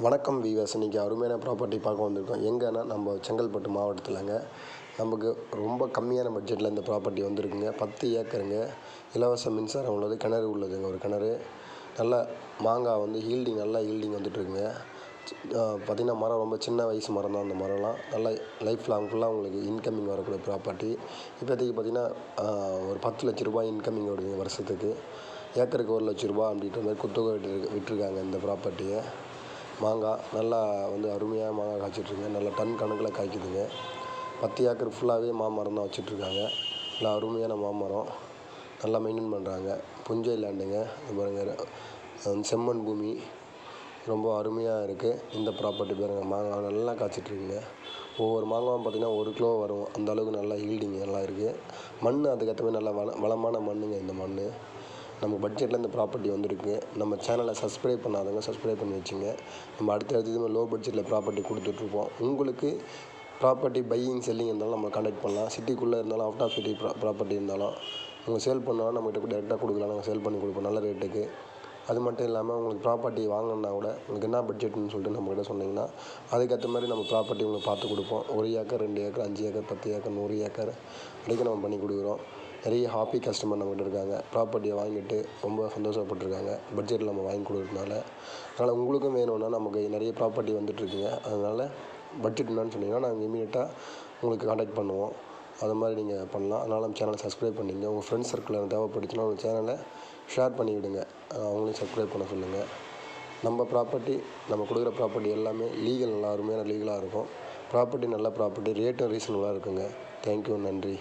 வணக்கம் வீவர்ஸ். இன்றைக்கி அருமையான ப்ராப்பர்ட்டி பார்க்க வந்திருக்கோம். எங்கன்னா நம்ம செங்கல்பட்டு மாவட்டத்தில்ங்க. நமக்கு ரொம்ப கம்மியான பட்ஜெட்டில் இந்த ப்ராப்பர்ட்டி வந்திருக்குங்க. 10 ஏக்கருங்க. இலவச மின்சாரம் உள்ளது, கிணறு உள்ளதுங்க. ஒரு கிணறு நல்ல மாங்காய் ஈல்டிங் நல்லா ஈல்டிங் வந்துட்டுருக்குங்க. பார்த்திங்கன்னா மரம் ரொம்ப சின்ன வயசு மரம் தான். அந்த மரம்லாம் நல்லா லைஃப் லாங் ஃபுல்லாக உங்களுக்கு இன்கமிங் வரக்கூடிய ப்ராப்பர்ட்டி. இப்போதைக்கு பார்த்திங்கன்னா ஒரு 10 லட்ச ரூபாய் இன்கமிங் வருதுங்க வருஷத்துக்கு. ஏக்கருக்கு 1 லட்ச ரூபா அப்படின்ற மாதிரி குத்தகை விட்டுருக்காங்க இந்த ப்ராப்பர்ட்டியை. மாங்காய் நல்லா அருமையாக மாங்காய் காய்ச்சிட்ருக்குங்க. நல்லா டன் கணக்கில் காய்க்குதுங்க. 10 ஏக்கர் ஃபுல்லாகவே மாமரம் தான் வச்சிட்ருக்காங்க. நல்லா அருமையான மாமரம் நல்லா மெயின்டைன் பண்ணுறாங்க. புஞ்சை லேண்டுங்க. பாருங்கள், செம்மண் பூமி ரொம்ப அருமையாக இருக்குது. இந்த ப்ராப்பர்ட்டி பாருங்கள், மாங்காய் நல்லா காய்ச்சிட்ருக்குங்க. ஒவ்வொரு மாங்காயும் பார்த்திங்கன்னா 1 கிலோ வரும். அந்த அளவுக்கு நல்லா ஈல்டிங் நல்லா இருக்குது. மண் அதுக்கேற்ற மாதிரி நல்லா வளமான மண்ணுங்க. இந்த மண் நம்ம பட்ஜெட்டில் இந்த ப்ராப்பர்ட்டி வந்திருக்கு. நம்ம சேனலை சப்ஸ்கிரைப் பண்ணாதவங்க சப்ஸ்கிரைப் பண்ணி வச்சுங்க. நம்ம அடுத்தடுத்து லோ பட்ஜெட்டில் ப்ராப்பர்ட்டி கொடுத்துட்ருப்போம். உங்களுக்கு ப்ராப்பர்ட்டி பையிங் செல்லிங் இருந்தாலும் நம்ம கான்டாக்ட் பண்ணலாம். சிட்டிக்குள்ளே இருந்தாலும் அவுட் ஆஃப் சிட்டி ப்ராப்பர்ட்டி இருந்தாலும் நீங்கள் சேல் பண்ணாலும் நம்மகிட்ட டேரெக்டாக கொடுக்கலாம். நாங்கள் சேல் பண்ணி கொடுப்போம் நல்ல ரேட்டுக்கு. அது மட்டும் இல்லாமல் உங்களுக்கு ப்ராப்பர்ட்டி வாங்கினா கூட உங்களுக்கு என்ன பட்ஜெட்னு சொல்லிட்டு நம்மக்கிட்ட சொன்னிங்கன்னா அதுக்கேற்ற மாதிரி நம்ம ப்ராப்பர்ட்டி உங்களுக்கு பார்த்து கொடுப்போம். 1 acre, 2 acre, 5 acre, 10 acre, 100 acre வரைக்கும் நம்ம பண்ணி கொடுக்குறோம். நிறைய ஹாப்பி கஸ்டமர் நம்மகிட்ட இருக்காங்க. ப்ராப்பர்ட்டியை வாங்கிட்டு ரொம்ப சந்தோஷப்பட்டுருக்காங்க பட்ஜெட்டில் நம்ம வாங்கி கொடுக்குறதுனால. அதனால் உங்களுக்கும் வேணும்னா நமக்கு நிறைய ப்ராப்பர்ட்டி வந்துட்டுருக்குங்க. அதனால் பட்ஜெட் என்னன்னு சொன்னீங்கன்னா நாங்கள் இமீடியட்டாக உங்களுக்கு கான்டாக்ட் பண்ணுவோம். அது மாதிரி நீங்கள் பண்ணலாம். அதனால் நம்ம சேனலை சப்ஸ்கிரைப் பண்ணிங்க. உங்கள் ஃப்ரெண்ட்ஸ் சர்க்கிளில் தேவைப்பட்டுச்சுன்னா உங்கள் சேனலை ஷேர் பண்ணி விடுங்க. அவங்களையும் சப்ஸ்கிரைப் பண்ண சொல்லுங்கள். நம்ம ப்ராப்பர்ட்டி நம்ம கொடுக்குற ப்ராப்பர்ட்டி எல்லாமே லீகல், நல்லா அருமையான லீகலாக இருக்கும். ப்ராப்பர்ட்டி நல்ல ப்ராப்பர்ட்டி, ரேட்டும் ரீசனபுளாக இருக்குங்க. தேங்க்யூ, நன்றி.